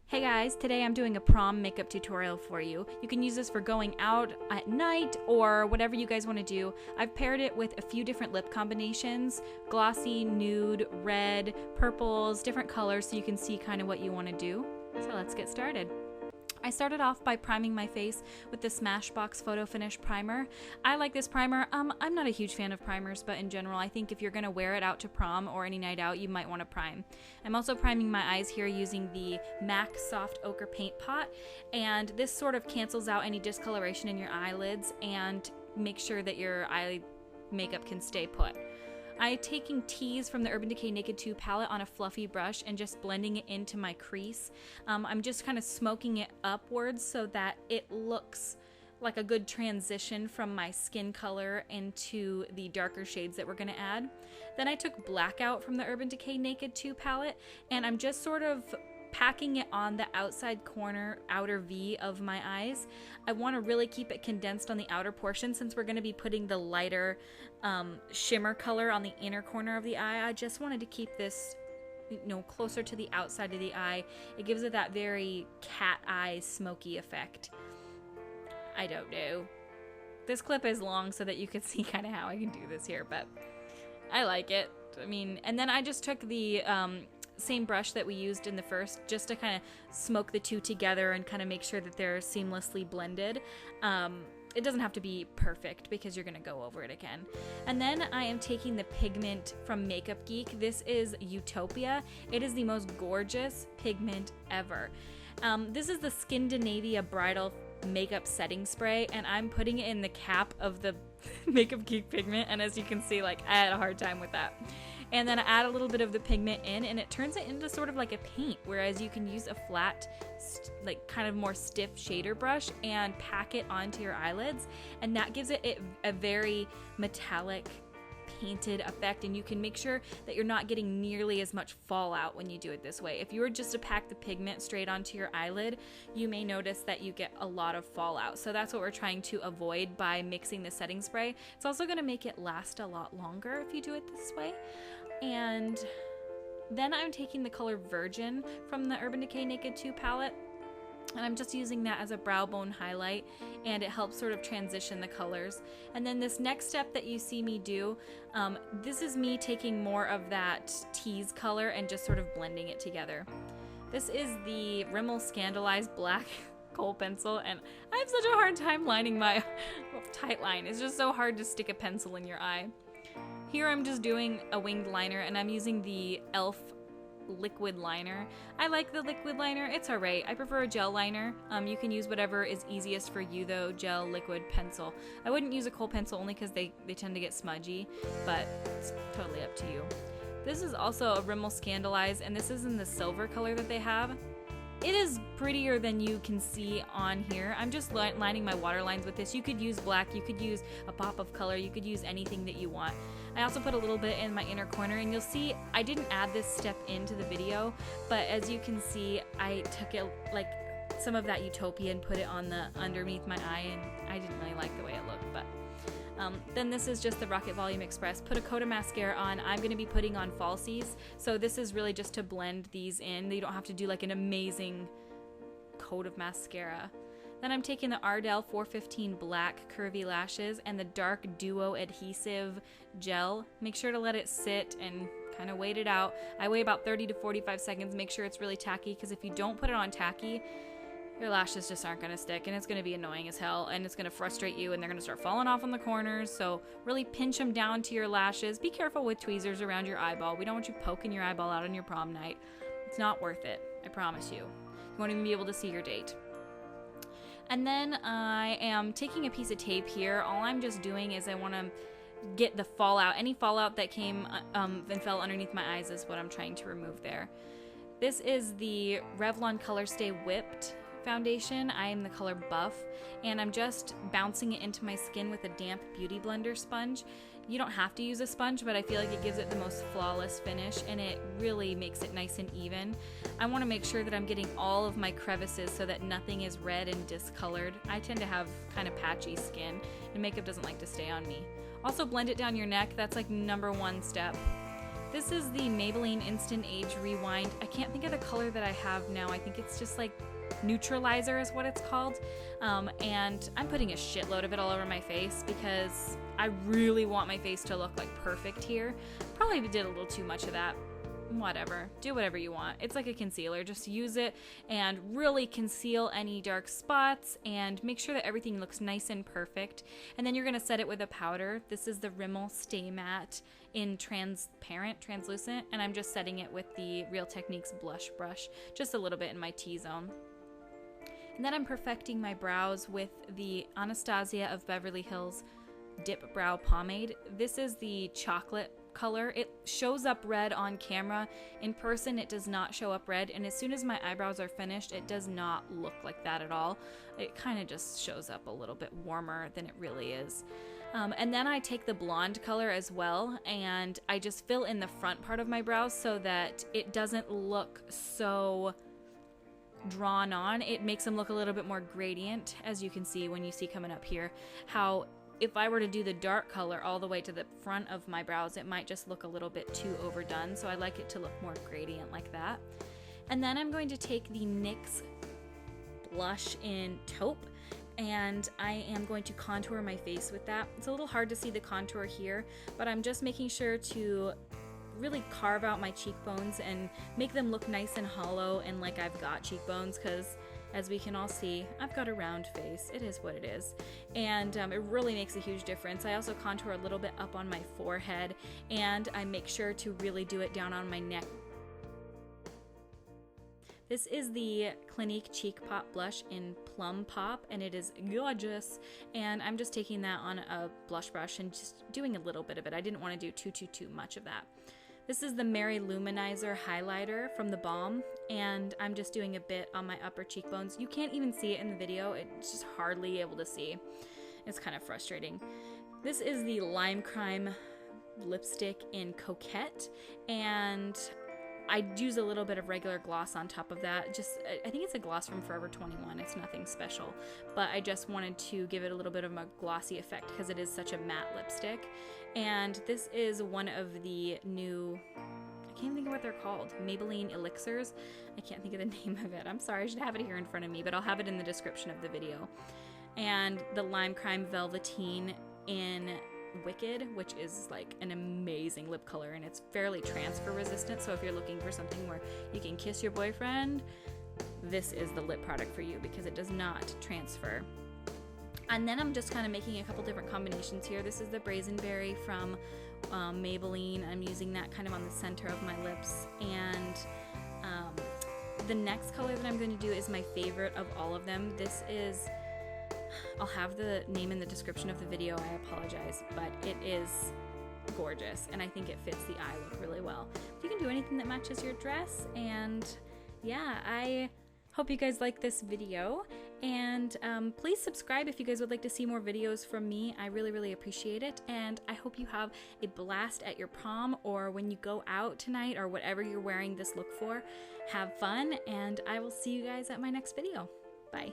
Hey guys, today I'm doing a prom makeup tutorial for you. You can use this for going out at night or whatever you guys want to do. I've paired it with a few different lip combinations, glossy, nude, red, purples, different colors so you can see kind of what you want to do. So let's get started. I started off by priming my face with the Smashbox Photofinish primer. I like this primer. I'm not a huge fan of primers, but in general, I think if you're going to wear it out to prom or any night out, you might want to prime. I'm also priming my eyes here using the MAC Soft Ochre Paint Pot, and this sort of cancels out any discoloration in your eyelids and makes sure that your eye makeup can stay put. I'm taking Tease from the Urban Decay Naked 2 palette on a fluffy brush and just blending it into my crease. I'm just kind of smoking it upwards so that it looks like a good transition from my skin color into the darker shades that we're going to add. Then I took Blackout from the Urban Decay Naked 2 palette, and I'm just sort of packing it on the outside corner, outer V of my eyes. I want to really keep it condensed on the outer portion since we're going to be putting the lighter shimmer color on the inner corner of the eye. I just wanted to keep this, closer to the outside of the eye. It gives it that very cat eye smoky effect. I don't know. This clip is long so that you can see kind of how I can do this here, but I like it. And then I just took the same brush that we used in the first just to kind of smoke the two together and kind of make sure that they're seamlessly blended. It doesn't have to be perfect because you're going to go over it again. And then I am taking the pigment from Makeup Geek. This is Utopia. It is the most gorgeous pigment ever. This is the Skinidinavia Bridal makeup setting spray, and I'm putting it in the cap of the Makeup Geek pigment, and as you can see, I had a hard time with that. And then I add a little bit of the pigment in, and it turns it into sort of like a paint, whereas you can use a flat, kind of more stiff shader brush and pack it onto your eyelids, and that gives it a very metallic, painted effect, and you can make sure that you're not getting nearly as much fallout when you do it this way. If you were just to pack the pigment straight onto your eyelid, you may notice that you get a lot of fallout. So that's what we're trying to avoid by mixing the setting spray. It's also going to make it last a lot longer if you do it this way. And then I'm taking the color Virgin from the Urban Decay Naked 2 palette, and I'm just using that as a brow bone highlight, and it helps sort of transition the colors. And then this next step that you see me do, this is me taking more of that Tease color and just sort of blending it together. This is the Rimmel Scandaleyes black kohl pencil, and I have such a hard time lining my tight line. It's just so hard to stick a pencil in your eye. Here I'm just doing a winged liner, and I'm using the e.l.f. liquid liner. I like the liquid liner. It's alright. I prefer a gel liner. You can use whatever is easiest for you though, gel, liquid, pencil. I wouldn't use a kohl pencil only because they tend to get smudgy, but it's totally up to you. This is also a Rimmel Scandaleyes, and this is in the silver color that they have. It is prettier than you can see on here. I'm just lining my waterlines with this. You could use black, you could use a pop of color, you could use anything that you want. I also put a little bit in my inner corner, and you'll see I didn't add this step into the video, but as you can see, I took it some of that Utopia and put it on the underneath my eye, and I didn't really like the way it looked, but then this is just the Rocket Volume Express. Put a coat of mascara on. I'm going to be putting on falsies, so this is really just to blend these in. You don't have to do an amazing coat of mascara. Then I'm taking the Ardell 415 Black Curvy Lashes and the Dark Duo Adhesive Gel. Make sure to let it sit and kind of wait it out. I wait about 30 to 45 seconds. Make sure it's really tacky, because if you don't put it on tacky, your lashes just aren't going to stick, and it's going to be annoying as hell, and it's going to frustrate you, and they're going to start falling off on the corners. So really pinch them down to your lashes. Be careful with tweezers around your eyeball. We don't want you poking your eyeball out on your prom night. It's not worth it, I promise you. You won't even be able to see your date. And then I am taking a piece of tape here. All I'm just doing is I want to get the fallout. Any fallout that came and fell underneath my eyes is what I'm trying to remove there. This is the Revlon Colorstay Whipped foundation. I am the color Buff, and I'm just bouncing it into my skin with a damp beauty blender sponge. You don't have to use a sponge, but I feel like it gives it the most flawless finish, and it really makes it nice and even. I want to make sure that I'm getting all of my crevices so that nothing is red and discolored. I tend to have kind of patchy skin, and makeup doesn't like to stay on me. Also blend it down your neck. That's number one step. This is the Maybelline Instant Age Rewind. I can't think of the color that I have now. I think it's just like Neutralizer is what it's called. And I'm putting a shitload of it all over my face because I really want my face to look like perfect here. Probably did a little too much of that. Whatever, do whatever you want. It's like a concealer, just use it and really conceal any dark spots and make sure that everything looks nice and perfect. And then you're gonna set it with a powder. This is the Rimmel Stay Matte in translucent, and I'm just setting it with the Real Techniques blush brush, just a little bit in my T-zone. And then I'm perfecting my brows with the Anastasia of Beverly Hills Dip Brow Pomade. This is the chocolate color. It shows up red on camera. In person, it does not show up red, and as soon as my eyebrows are finished, it does not look like that at all. It kind of just shows up a little bit warmer than it really is. And then I take the blonde color as well, and I just fill in the front part of my brows so that it doesn't look so drawn on. It makes them look a little bit more gradient, as you can see when you see coming up here how if I were to do the dark color all the way to the front of my brows, it might just look a little bit too overdone, so I like it to look more gradient like that. And then I'm going to take the NYX blush in Taupe, and I am going to contour my face with that. It's a little hard to see the contour here, but I'm just making sure to really carve out my cheekbones and make them look nice and hollow and like I've got cheekbones, because as we can all see, I've got a round face. It is what it is. And it really makes a huge difference. I also contour a little bit up on my forehead, and I make sure to really do it down on my neck. This is the Clinique Cheek Pop Blush in Plum Pop, and it is gorgeous. And I'm just taking that on a blush brush and just doing a little bit of it. I didn't want to do too much of that. This is the Mary Luminizer highlighter from the Balm, and I'm just doing a bit on my upper cheekbones. You can't even see it in the video. It's just hardly able to see. It's kind of frustrating. This is the Lime Crime lipstick in Coquette, and I use a little bit of regular gloss on top of that. I think it's a gloss from Forever 21. It's nothing special, but I just wanted to give it a little bit of a glossy effect because it is such a matte lipstick. And this is one of the new, I can't think of what they're called, Maybelline Elixirs. I can't think of the name of it. I'm sorry, I should have it here in front of me, but I'll have it in the description of the video. And the Lime Crime Velveteen in Wicked, which is like an amazing lip color, and it's fairly transfer resistant, so if you're looking for something where you can kiss your boyfriend, this is the lip product for you because it does not transfer. And then I'm just kind of making a couple different combinations here. This is the Brazen Berry from Maybelline. I'm using that kind of on the center of my lips. And the next color that I'm going to do is my favorite of all of them. This is, I'll have the name in the description of the video, I apologize, but it is gorgeous, and I think it fits the eye look really well. You can do anything that matches your dress, and yeah, I hope you guys like this video, and please subscribe if you guys would like to see more videos from me. I really appreciate it, and I hope you have a blast at your prom or when you go out tonight or whatever you're wearing this look for. Have fun, and I will see you guys at my next video. Bye.